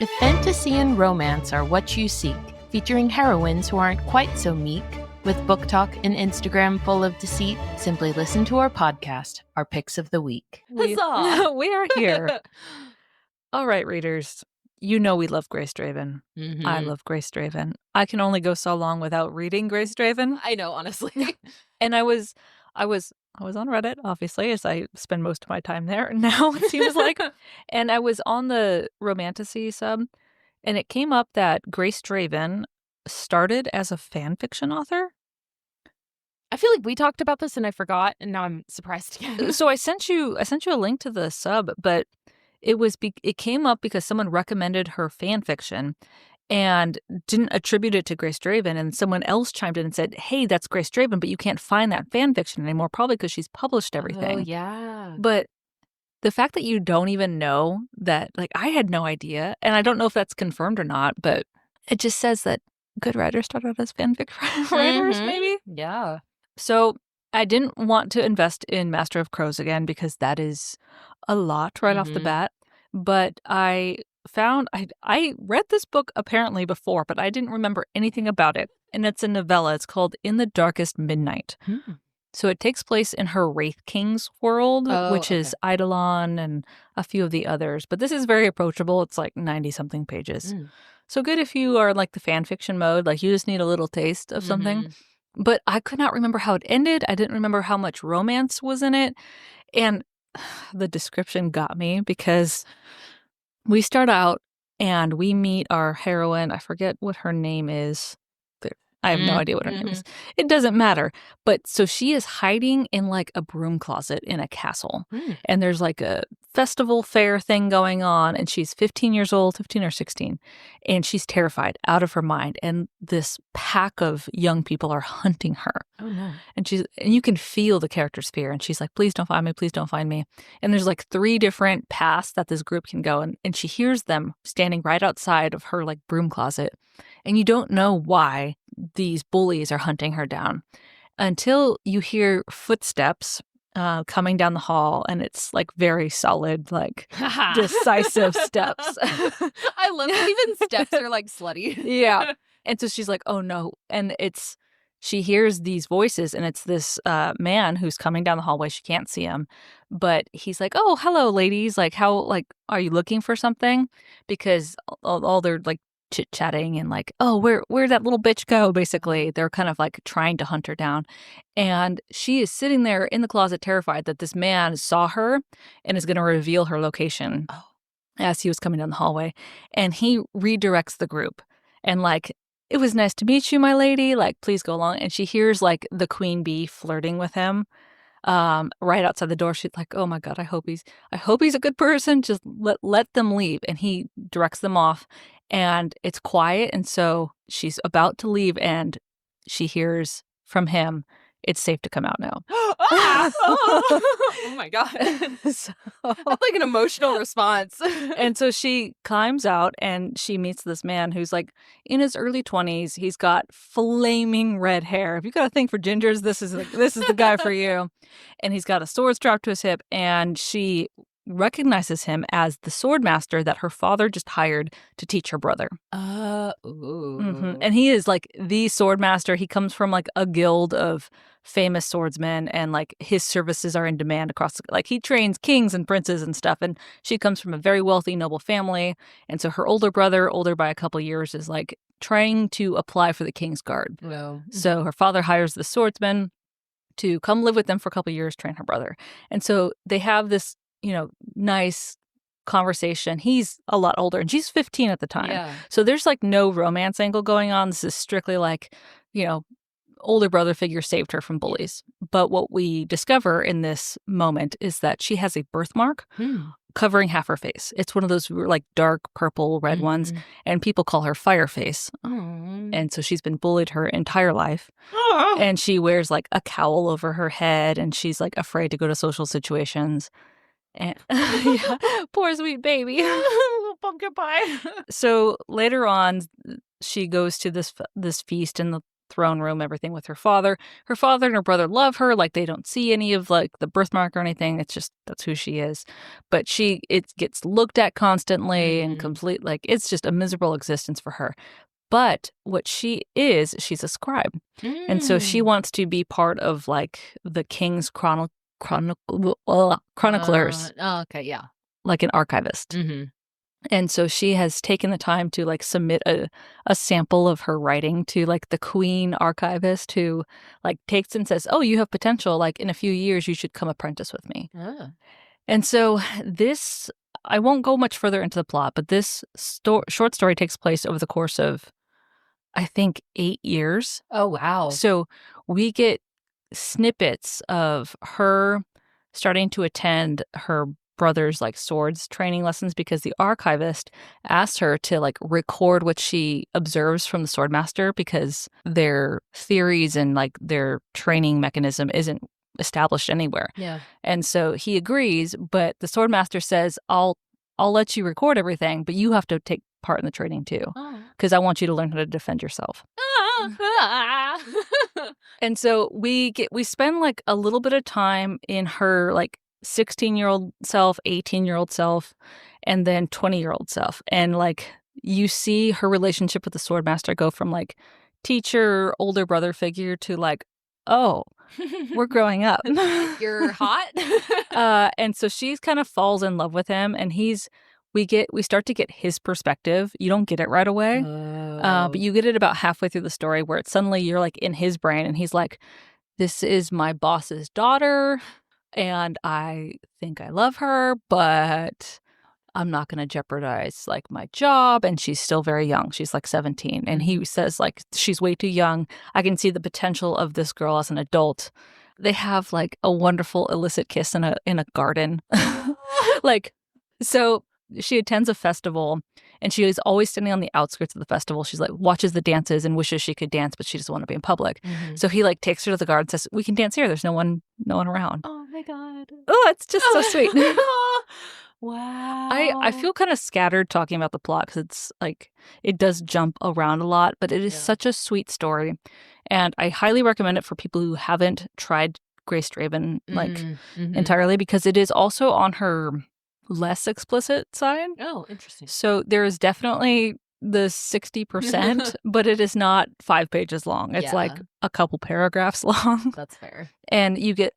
If fantasy and romance are what you seek, featuring heroines who aren't quite so meek, with book talk and Instagram full of deceit, simply listen to our podcast, Our Picks of the Week. Huzzah! We are here. All right, readers. You know we love Grace Draven. Mm-hmm. I love Grace Draven. I can only go so long without reading Grace Draven. I know, honestly. And I was on Reddit, obviously, as I spend most of my time there now, it seems like. And I was on the romantasy sub, and it came up that Grace Draven started as a fan fiction author. I feel like we talked about this and I forgot, and now I'm surprised again. So I sent you a link to the sub, but it came up because someone recommended her fan fiction and didn't attribute it to Grace Draven, and someone else chimed in and said, "Hey, that's Grace Draven, but you can't find that fan fiction anymore, probably because she's published everything." Oh, yeah. But the fact that you don't even know that, like, I had no idea, and I don't know if that's confirmed or not, but it just says that good writers start out as fanfic writers, maybe? Yeah. So I didn't want to invest in Master of Crows again because that is a lot right off the bat. But I found I read this book apparently before, but I didn't remember anything about it. And it's a novella. It's called In the Darkest Midnight. So it takes place in her Wraith King's world, which is Eidolon and a few of the others. But this is very approachable. It's like 90-something pages. So good if you are like the fan fiction mode, like you just need a little taste of something. But I could not remember how it ended. I didn't remember how much romance was in it. And the description got me because we start out and we meet our heroine. I forget what her name is. I have no idea what her name is. It doesn't matter. But so she is hiding in like a broom closet in a castle. And there's like a festival fair thing going on. And she's 15 years old, 15 or 16. And she's terrified, out of her mind. And this pack of young people are hunting her. Oh, no. And you can feel the character's fear. And she's like, please don't find me. Please don't find me. And there's like 3 different paths that this group can go. And she hears them standing right outside of her like broom closet. And you don't know why these bullies are hunting her down until you hear footsteps coming down the hall, and it's like very solid, like decisive steps. I love it. Even steps are like slutty. Yeah. And so she's like, oh no. And she hears these voices, and it's this man who's coming down the hallway. She can't see him, but he's like, oh, hello, ladies. Like, are you looking for something? Because all their like chit-chatting and like, oh, where'd that little bitch go? Basically, they're kind of like trying to hunt her down. And she is sitting there in the closet terrified that this man saw her and is going to reveal her location as he was coming down the hallway. And he redirects the group and like, it was nice to meet you, my lady. Like, please go along. And she hears like the queen bee flirting with him right outside the door. She's like, oh my God, I hope he's a good person. Just let them leave. And he directs them off. And it's quiet, and so she's about to leave, and she hears from him, it's safe to come out now. Oh my God. That's like an emotional response. And so she climbs out, and she meets this man who's like in his early 20s. He's got flaming red hair. If you got a thing for gingers, this is the guy for you. And he's got a sword strapped to his hip, and she recognizes him as the sword master that her father just hired to teach her brother. And he is like the sword master. He comes from like a guild of famous swordsmen, and like his services are in demand across like he trains kings and princes and stuff. And she comes from a very wealthy noble family, and so her older brother, older by a couple years, is like trying to apply for the king's guard. So her father hires the swordsman to come live with them for a couple years, train her brother. And so they have this nice conversation. He's a lot older, and she's 15 at the time. So there's like no romance angle going on. This is strictly like, older brother figure saved her from bullies. But what we discover in this moment is that she has a birthmark covering half her face. It's one of those like dark purple red ones, and people call her Fireface. And so she's been bullied her entire life. And she wears like a cowl over her head, and she's like afraid to go to social situations. And poor sweet baby. Little pumpkin pie. So later on, she goes to this feast in the throne room, everything with her father. Her father and her brother love her. Like, they don't see any of, like, the birthmark or anything. It's just, that's who she is. But it gets looked at constantly and complete, like, it's just a miserable existence for her. But what she's a scribe. And so she wants to be part of, like, the king's chroniclers. Okay, yeah. Like an archivist. And so she has taken the time to, like, submit a sample of her writing to, like, the queen archivist, who, like, takes and says, oh, you have potential. Like, in a few years, you should come apprentice with me. And so this, I won't go much further into the plot, but this short story takes place over the course of, I think, 8 years. Oh, wow. So we get snippets of her starting to attend her brother's, like, swords training lessons, because the archivist asked her to, like, record what she observes from the swordmaster, because their theories and, like, their training mechanism isn't established anywhere. Yeah. And so he agrees, but the swordmaster says, I'll let you record everything, but you have to take part in the training too, because I want you to learn how to defend yourself. And so we spend, like, a little bit of time in her, like, 16-year-old self, 18-year-old self, and then 20-year-old self. And, like, you see her relationship with the swordmaster go from, like, teacher, older brother figure to, like, oh, we're growing up. You're hot. And so she kind of falls in love with him, and we start to get his perspective. You don't get it right away, but you get it about halfway through the story, where it's suddenly you're, like, in his brain, and he's like, this is my boss's daughter, and I think I love her, but I'm not going to jeopardize, like, my job. And she's still very young. She's, like, 17. And he says, like, she's way too young. I can see the potential of this girl as an adult. They have, like, a wonderful illicit kiss in a garden. Like, so she attends a festival, and she is always standing on the outskirts of the festival. She's, like, watches the dances and wishes she could dance, but she doesn't want to be in public. So he, like, takes her to the garden and says, we can dance here. There's no one around. Oh my God. Oh, it's just so sweet. Wow. I feel kind of scattered talking about the plot, because it's, like, it does jump around a lot, but it is such a sweet story. And I highly recommend it for people who haven't tried Grace Draven, like, entirely, because it is also on her less explicit side. Oh, interesting. So there is definitely the 60%, but it is not 5 pages long. It's like a couple paragraphs long. That's fair. And you get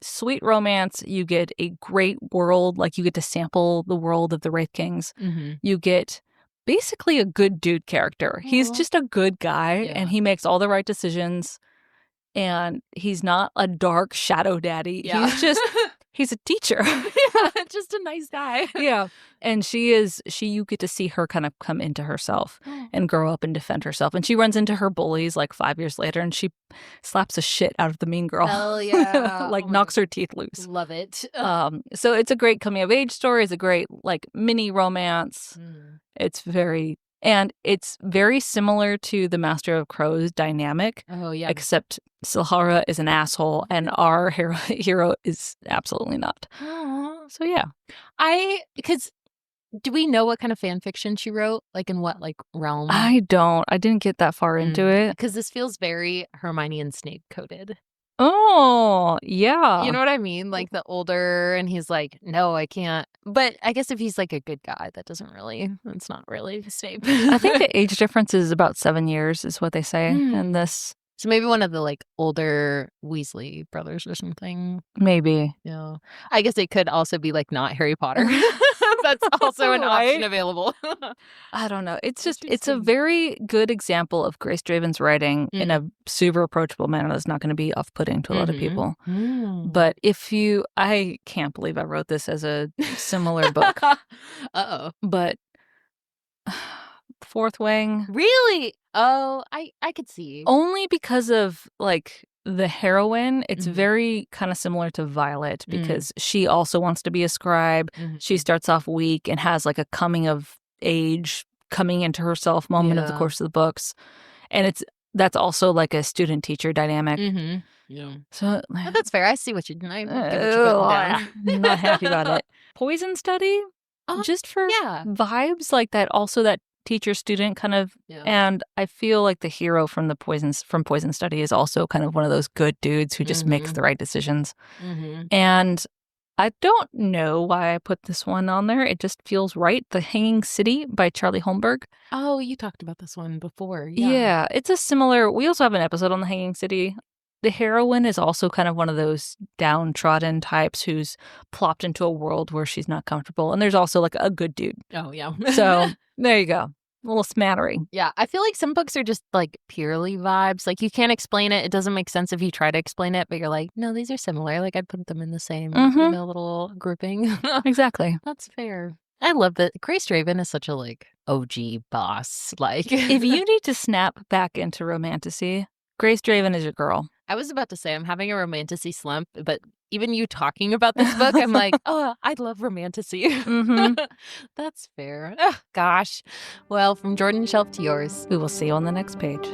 sweet romance. You get a great world. Like, you get to sample the world of the Wraith Kings. You get basically a good dude character. He's just a good guy, and he makes all the right decisions. And he's not a dark shadow daddy. He's a teacher. Just a nice guy. Yeah. And you get to see her kind of come into herself and grow up and defend herself. And she runs into her bullies, like, 5 years later, and she slaps the shit out of the mean girl. Hell yeah. Like, knocks her teeth loose. Love it. So it's a great coming of age story. It's a great, like, mini romance. It's very similar to the Master of Crows dynamic. Oh, yeah. Except Silhara is an asshole, and our hero is absolutely not. Aww. So, yeah. Because do we know what kind of fan fiction she wrote? Like, in what, like, realm? I didn't get that far into it. Because this feels very Hermione and Snape coded. Oh, yeah. You know what I mean? Like, the older, and he's like, no, I can't. But I guess if he's, like, a good guy, that's not really Snape. I think the age difference is about 7 years is what they say in this. So maybe one of the, like, older Weasley brothers or something. Maybe. Yeah. I guess it could also be, like, not Harry Potter. That's also an option available. I don't know. It's a very good example of Grace Draven's writing in a super approachable manner that's not going to be off-putting to a lot of people. But I can't believe I wrote this as a similar book. Uh-oh. But Fourth Wing. Really? Oh, I could see. Only because of, like, the heroine. It's very kind of similar to Violet, because she also wants to be a scribe. She starts off weak and has, like, a coming of age, coming into herself moment of the course of the books. And that's also, like, a student-teacher dynamic. Yeah. So that's fair. I see what you're doing. I'm not happy about it. Poison Study? Just for vibes, like that. Also, that teacher-student kind of, and I feel like the hero from Poison Study is also kind of one of those good dudes who just makes the right decisions. And I don't know why I put this one on there. It just feels right. The Hanging City by Charlie Holmberg. Oh, you talked about this one before. Yeah, it's a similar. We also have an episode on The Hanging City. The heroine is also kind of one of those downtrodden types who's plopped into a world where she's not comfortable. And there's also like a good dude. Oh, yeah. So there you go. A little smattering. Yeah, I feel like some books are just like purely vibes. Like you can't explain it. It doesn't make sense if you try to explain it, but you're like, no, these are similar. Like I'd put them in the same little grouping. Exactly. That's fair. I love that. Grace Draven is such a like OG boss. Like if you need to snap back into romantasy, Grace Draven is your girl. I was about to say I'm having a romantasy slump, but even you talking about this book, I'm like, oh, I love romantasy. That's fair. Oh, gosh. Well, from Jordan's shelf to yours. We will see you on the next page.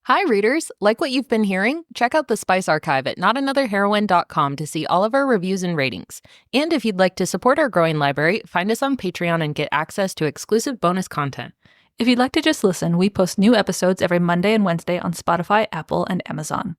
Hi, readers. Like what you've been hearing? Check out the Spice Archive at notanotherheroine.com to see all of our reviews and ratings. And if you'd like to support our growing library, find us on Patreon and get access to exclusive bonus content. If you'd like to just listen, we post new episodes every Monday and Wednesday on Spotify, Apple, and Amazon.